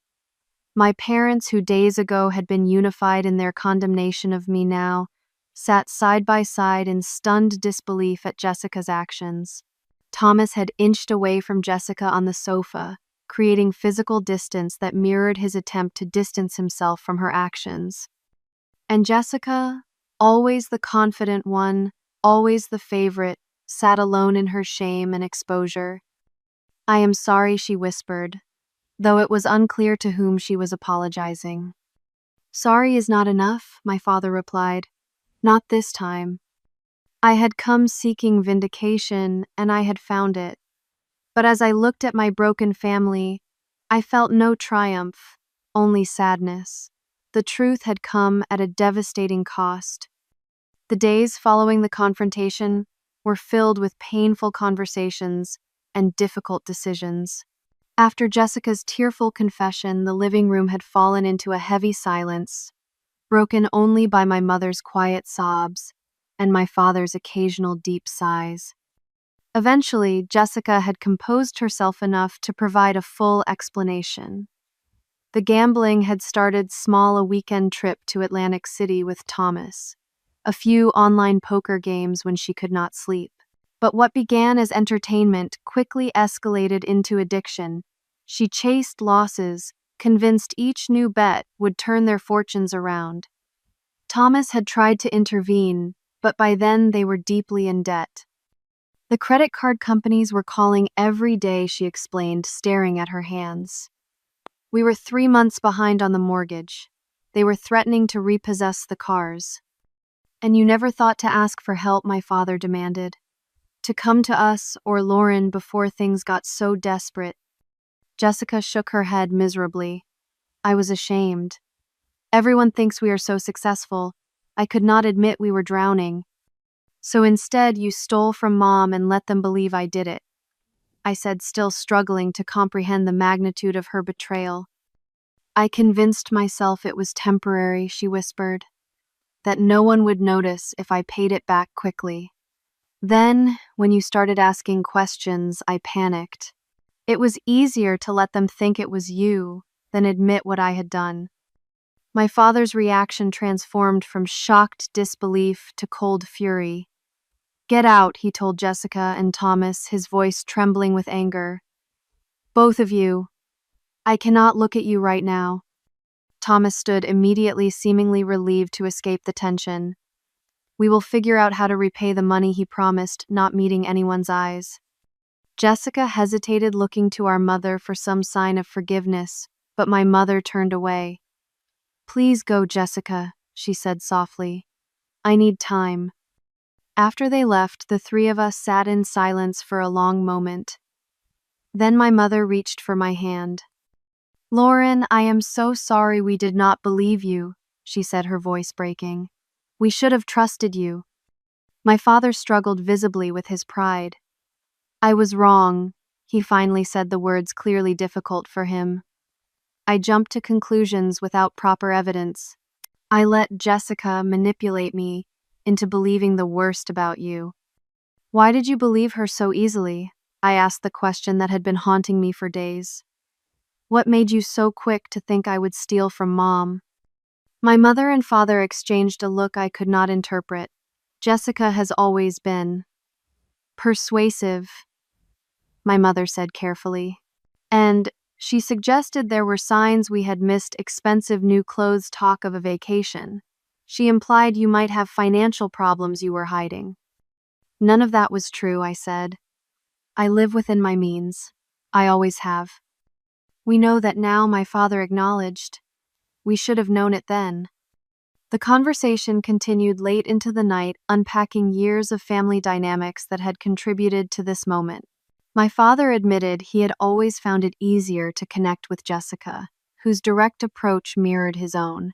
My parents, who days ago had been unified in their condemnation of me, now sat side by side in stunned disbelief at Jessica's actions. Thomas had inched away from Jessica on the sofa, creating physical distance that mirrored his attempt to distance himself from her actions. And Jessica, always the confident one, always the favorite, sat alone in her shame and exposure. "I am sorry," she whispered, though it was unclear to whom she was apologizing. "Sorry is not enough," my father replied. "Not this time. I had come seeking vindication, and I had found it. But as I looked at my broken family, I felt no triumph, only sadness. The truth had come at a devastating cost." The days following the confrontation were filled with painful conversations and difficult decisions. After Jessica's tearful confession, the living room had fallen into a heavy silence, broken only by my mother's quiet sobs and my father's occasional deep sighs. Eventually, Jessica had composed herself enough to provide a full explanation. The gambling had started small, a weekend trip to Atlantic City with Thomas, a few online poker games when she could not sleep. But what began as entertainment quickly escalated into addiction. She chased losses, convinced each new bet would turn their fortunes around. Thomas had tried to intervene, but by then they were deeply in debt. The credit card companies were calling every day, she explained, staring at her hands. "We were 3 months behind on the mortgage. They were threatening to repossess the cars." "And you never thought to ask for help?" my father demanded. "To come to us or Lauren before things got so desperate?" Jessica shook her head miserably. "I was ashamed. Everyone thinks we are so successful. I could not admit we were drowning. So instead, you stole from Mom and let them believe I did it," I said, still struggling to comprehend the magnitude of her betrayal. "I convinced myself it was temporary," she whispered, "that no one would notice if I paid it back quickly. Then, when you started asking questions, I panicked. It was easier to let them think it was you than admit what I had done." My father's reaction transformed from shocked disbelief to cold fury. "Get out," he told Jessica and Thomas, his voice trembling with anger. "Both of you. I cannot look at you right now." Thomas stood immediately, seemingly relieved to escape the tension. "We will figure out how to repay the money," he promised, not meeting anyone's eyes. Jessica hesitated, looking to our mother for some sign of forgiveness, but my mother turned away. "Please go, Jessica," she said softly. "I need time." After they left, the three of us sat in silence for a long moment. Then my mother reached for my hand. "Lauren, I am so sorry we did not believe you," she said, her voice breaking. "We should have trusted you." My father struggled visibly with his pride. I was wrong. He finally said the words clearly difficult for him. I jumped to conclusions without proper evidence. I let Jessica manipulate me into believing the worst about you. Why did you believe her so easily? I asked the question that had been haunting me for days. What made you so quick to think I would steal from Mom? My mother and father exchanged a look I could not interpret. Jessica has always been persuasive, my mother said carefully. And she suggested there were signs we had missed expensive new clothes talk of a vacation. She implied you might have financial problems you were hiding. None of that was true, I said. I live within my means. I always have. We know that now, my father acknowledged. We should have known it then. The conversation continued late into the night, unpacking years of family dynamics that had contributed to this moment. My father admitted he had always found it easier to connect with Jessica, whose direct approach mirrored his own.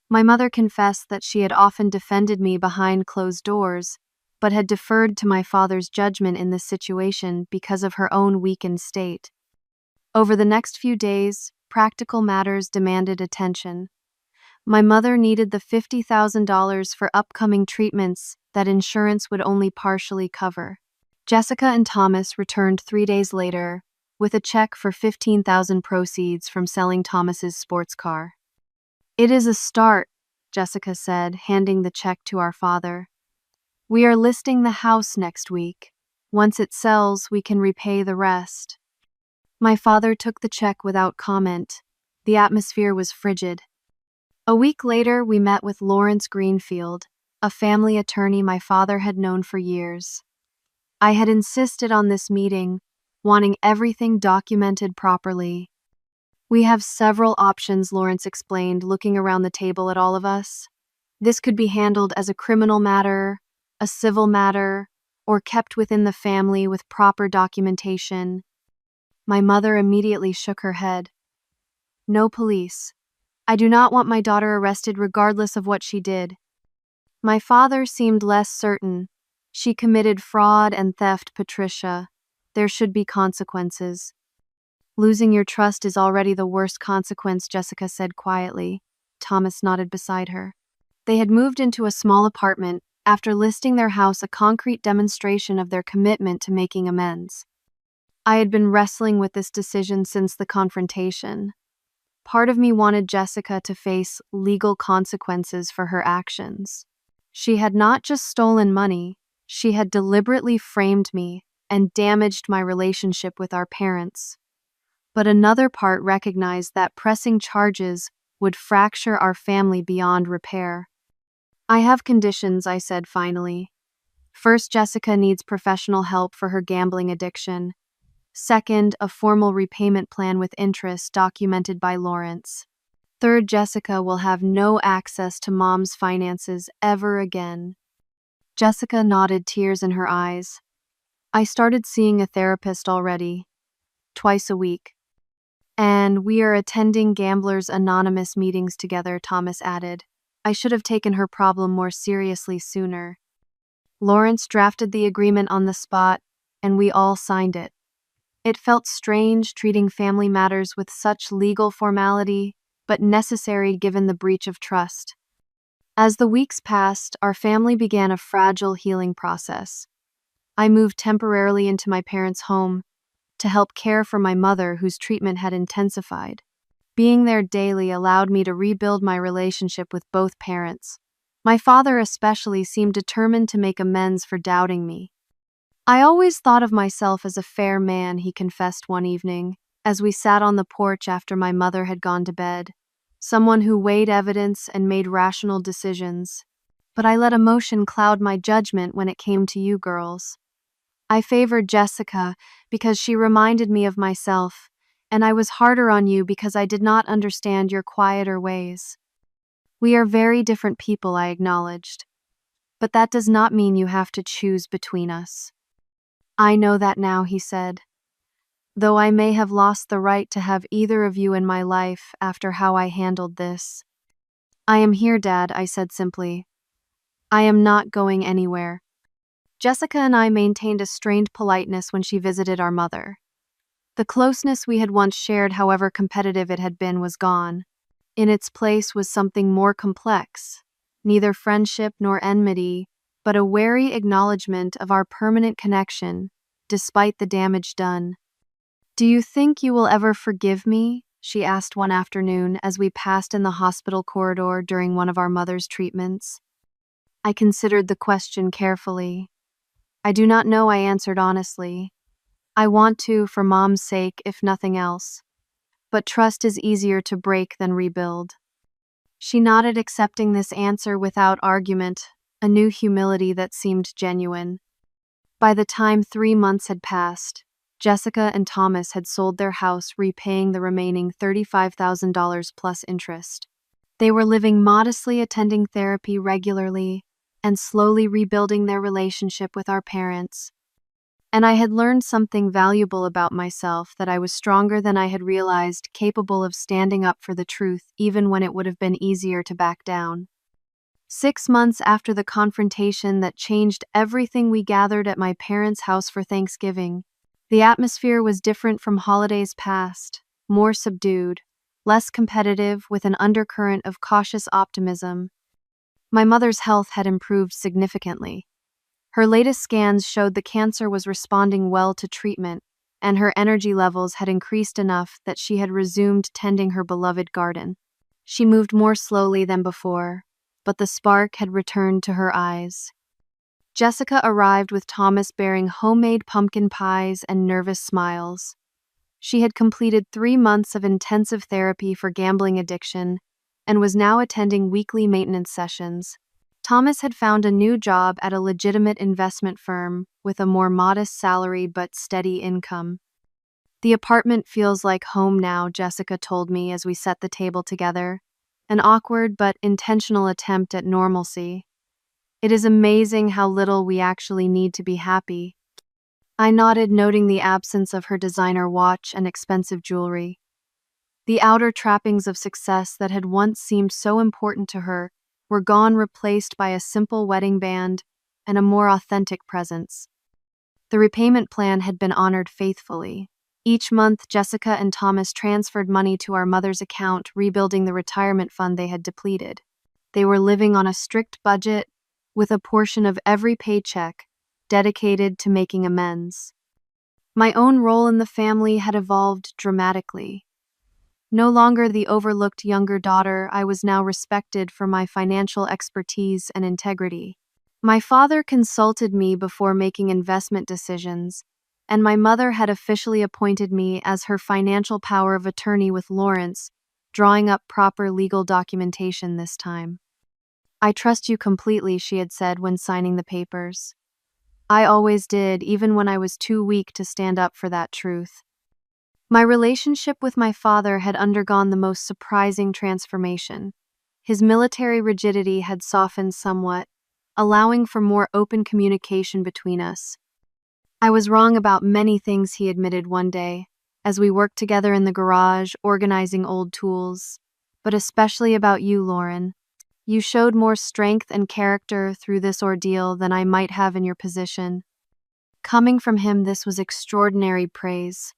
My mother confessed that she had often defended me behind closed doors, but had deferred to my father's judgment in this situation because of her own weakened state. Over the next few days, practical matters demanded attention. My mother needed the $50,000 for upcoming treatments that insurance would only partially cover. Jessica and Thomas returned 3 days later with a check for $15,000 proceeds from selling Thomas's sports car. It is a start, Jessica said, handing the check to our father. We are listing the house next week. Once it sells, we can repay the rest. My father took the check without comment. The atmosphere was frigid. A week later, we met with Lawrence Greenfield, a family attorney my father had known for years. I had insisted on this meeting, wanting everything documented properly. We have several options, Lawrence explained, looking around the table at all of us. This could be handled as a criminal matter, a civil matter, or kept within the family with proper documentation. My mother immediately shook her head. No police. I do not want my daughter arrested regardless of what she did. My father seemed less certain. She committed fraud and theft, Patricia. There should be consequences. Losing your trust is already the worst consequence, Jessica said quietly. Thomas nodded beside her. They had moved into a small apartment after listing their house, a concrete demonstration of their commitment to making amends. I had been wrestling with this decision since the confrontation. Part of me wanted Jessica to face legal consequences for her actions. She had not just stolen money, she had deliberately framed me and damaged my relationship with our parents. But another part recognized that pressing charges would fracture our family beyond repair. I have conditions, I said finally. First, Jessica needs professional help for her gambling addiction. Second, a formal repayment plan with interest documented by Lawrence. Third, Jessica will have no access to Mom's finances ever again. Jessica nodded, tears in her eyes. I started seeing a therapist already, twice a week. And we are attending Gamblers Anonymous meetings together, Thomas added. I should have taken her problem more seriously sooner. Lawrence drafted the agreement on the spot, and we all signed it. It felt strange treating family matters with such legal formality, but necessary given the breach of trust. As the weeks passed, our family began a fragile healing process. I moved temporarily into my parents' home to help care for my mother, whose treatment had intensified. Being there daily allowed me to rebuild my relationship with both parents. My father especially seemed determined to make amends for doubting me. I always thought of myself as a fair man, he confessed one evening, as we sat on the porch after my mother had gone to bed. Someone who weighed evidence and made rational decisions. But I let emotion cloud my judgment when it came to you girls. I favored Jessica because she reminded me of myself, and I was harder on you because I did not understand your quieter ways. We are very different people, I acknowledged. But that does not mean you have to choose between us. I know that now, he said. Though I may have lost the right to have either of you in my life after how I handled this. I am here, Dad, I said simply. I am not going anywhere. Jessica and I maintained a strained politeness when she visited our mother. The closeness we had once shared, however competitive it had been, was gone. In its place was something more complex, neither friendship nor enmity, but a wary acknowledgement of our permanent connection, despite the damage done. "Do you think you will ever forgive me?" she asked one afternoon as we passed in the hospital corridor during one of our mother's treatments. I considered the question carefully. "I do not know," I answered honestly. "I want to, for Mom's sake, if nothing else. But trust is easier to break than rebuild." She nodded, accepting this answer without argument, a new humility that seemed genuine. By the time 3 months had passed, Jessica and Thomas had sold their house, repaying the remaining $35,000 plus interest. They were living modestly, attending therapy regularly, and slowly rebuilding their relationship with our parents. And I had learned something valuable about myself, that I was stronger than I had realized, capable of standing up for the truth even when it would have been easier to back down. 6 months after the confrontation that changed everything, we gathered at my parents' house for Thanksgiving. The atmosphere was different from holidays past, more subdued, less competitive, with an undercurrent of cautious optimism. My mother's health had improved significantly. Her latest scans showed the cancer was responding well to treatment, and her energy levels had increased enough that she had resumed tending her beloved garden. She moved more slowly than before, but the spark had returned to her eyes. Jessica arrived with Thomas, bearing homemade pumpkin pies and nervous smiles. She had completed 3 months of intensive therapy for gambling addiction and was now attending weekly maintenance sessions. Thomas had found a new job at a legitimate investment firm with a more modest salary but steady income. "The apartment feels like home now," Jessica told me as we set the table together, an awkward but intentional attempt at normalcy. "It is amazing how little we actually need to be happy." I nodded, noting the absence of her designer watch and expensive jewelry. The outer trappings of success that had once seemed so important to her were gone, replaced by a simple wedding band and a more authentic presence. The repayment plan had been honored faithfully. Each month, Jessica and Thomas transferred money to our mother's account, rebuilding the retirement fund they had depleted. They were living on a strict budget, with a portion of every paycheck dedicated to making amends. My own role in the family had evolved dramatically. No longer the overlooked younger daughter, I was now respected for my financial expertise and integrity. My father consulted me before making investment decisions, and my mother had officially appointed me as her financial power of attorney, with Lawrence drawing up proper legal documentation this time. "I trust you completely," she had said when signing the papers. I always did, even when I was too weak to stand up for that truth. My relationship with my father had undergone the most surprising transformation. His military rigidity had softened somewhat, allowing for more open communication between us. "I was wrong about many things," he admitted one day, as we worked together in the garage, organizing old tools. "But especially about you, Lauren. You showed more strength and character through this ordeal than I might have in your position." Coming from him, this was extraordinary praise.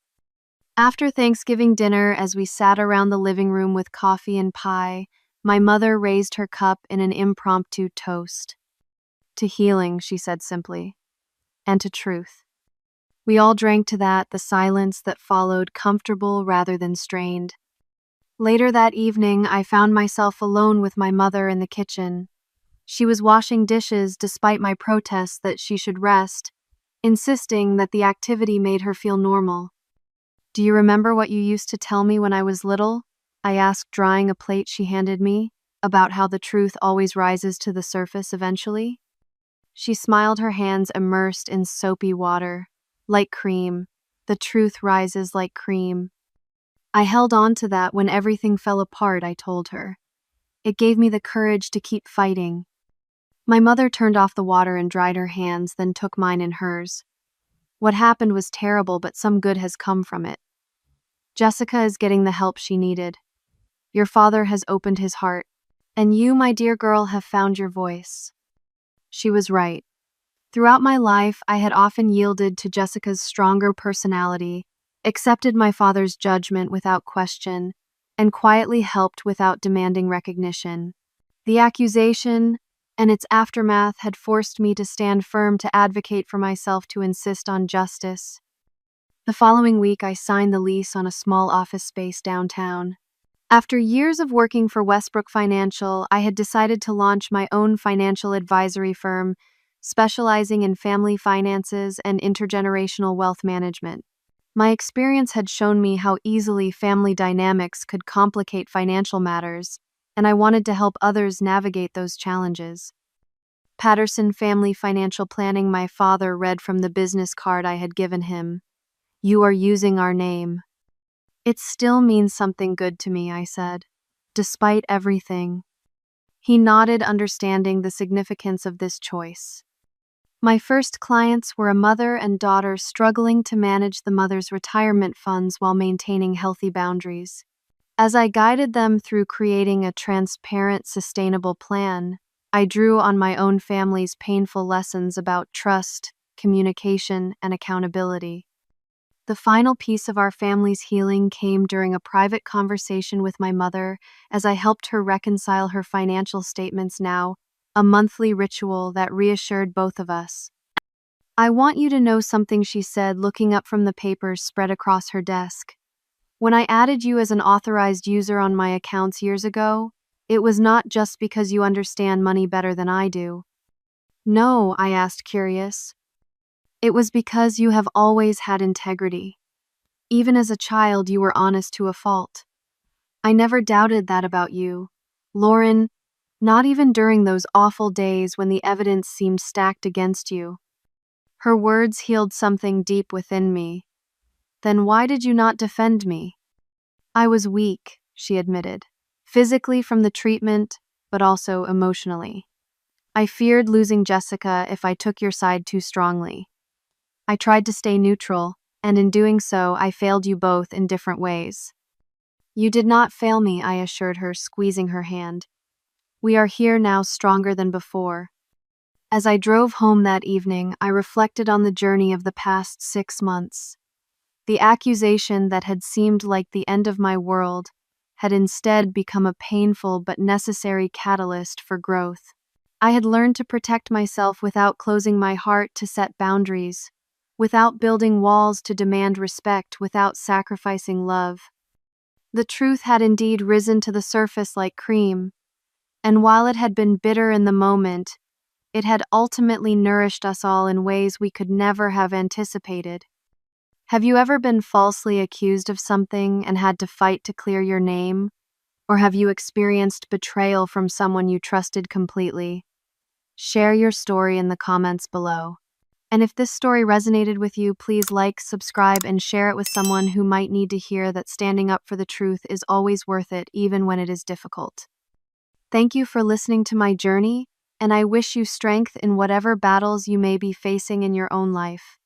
After Thanksgiving dinner, as we sat around the living room with coffee and pie, my mother raised her cup in an impromptu toast. "To healing," she said simply, "and to truth." We all drank to that, the silence that followed comfortable rather than strained. Later that evening, I found myself alone with my mother in the kitchen. She was washing dishes despite my protests that she should rest, insisting that the activity made her feel normal. "Do you remember what you used to tell me when I was little?" I asked, drying a plate she handed me, "about how the truth always rises to the surface eventually?" She smiled, her hands immersed in soapy water. "Like cream. The truth rises like cream." I held on to that when everything fell apart, I told her. It gave me the courage to keep fighting. My mother turned off the water and dried her hands, then took mine in hers. "What happened was terrible, but some good has come from it. Jessica is getting the help she needed. Your father has opened his heart. And you, my dear girl, have found your voice." She was right. Throughout my life, I had often yielded to Jessica's stronger personality, accepted my father's judgment without question, and quietly helped without demanding recognition. The accusation and its aftermath had forced me to stand firm, to advocate for myself, to insist on justice. The following week, I signed the lease on a small office space downtown. After years of working for Westbrook Financial, I had decided to launch my own financial advisory firm, specializing in family finances and intergenerational wealth management. My experience had shown me how easily family dynamics could complicate financial matters, and I wanted to help others navigate those challenges. Patterson Family Financial Planning, my father read from the business card I had given him. "You are using our name." "It still means something good to me," I said, "despite everything." He nodded, understanding the significance of this choice. My first clients were a mother and daughter struggling to manage the mother's retirement funds while maintaining healthy boundaries. As I guided them through creating a transparent, sustainable plan, I drew on my own family's painful lessons about trust, communication, and accountability. The final piece of our family's healing came during a private conversation with my mother as I helped her reconcile her financial statements, now a monthly ritual that reassured both of us. "I want you to know something," she said, looking up from the papers spread across her desk. "When I added you as an authorized user on my accounts years ago, it was not just because you understand money better than I do." "No," I asked, curious. "It was because you have always had integrity. Even as a child, you were honest to a fault. I never doubted that about you, Lauren, not even during those awful days when the evidence seemed stacked against you." Her words healed something deep within me. "Then why did you not defend me?" "I was weak," she admitted, "physically from the treatment, but also emotionally. I feared losing Jessica if I took your side too strongly. I tried to stay neutral, and in doing so, I failed you both in different ways." "You did not fail me," I assured her, squeezing her hand. "We are here now, stronger than before." As I drove home that evening, I reflected on the journey of the past 6 months. The accusation that had seemed like the end of my world had instead become a painful but necessary catalyst for growth. I had learned to protect myself without closing my heart, to set boundaries, without building walls, to demand respect without sacrificing love. The truth had indeed risen to the surface like cream, and while it had been bitter in the moment, it had ultimately nourished us all in ways we could never have anticipated. Have you ever been falsely accused of something and had to fight to clear your name? Or have you experienced betrayal from someone you trusted completely? Share your story in the comments below. And if this story resonated with you, please like, subscribe, and share it with someone who might need to hear that standing up for the truth is always worth it, even when it is difficult. Thank you for listening to my journey, and I wish you strength in whatever battles you may be facing in your own life.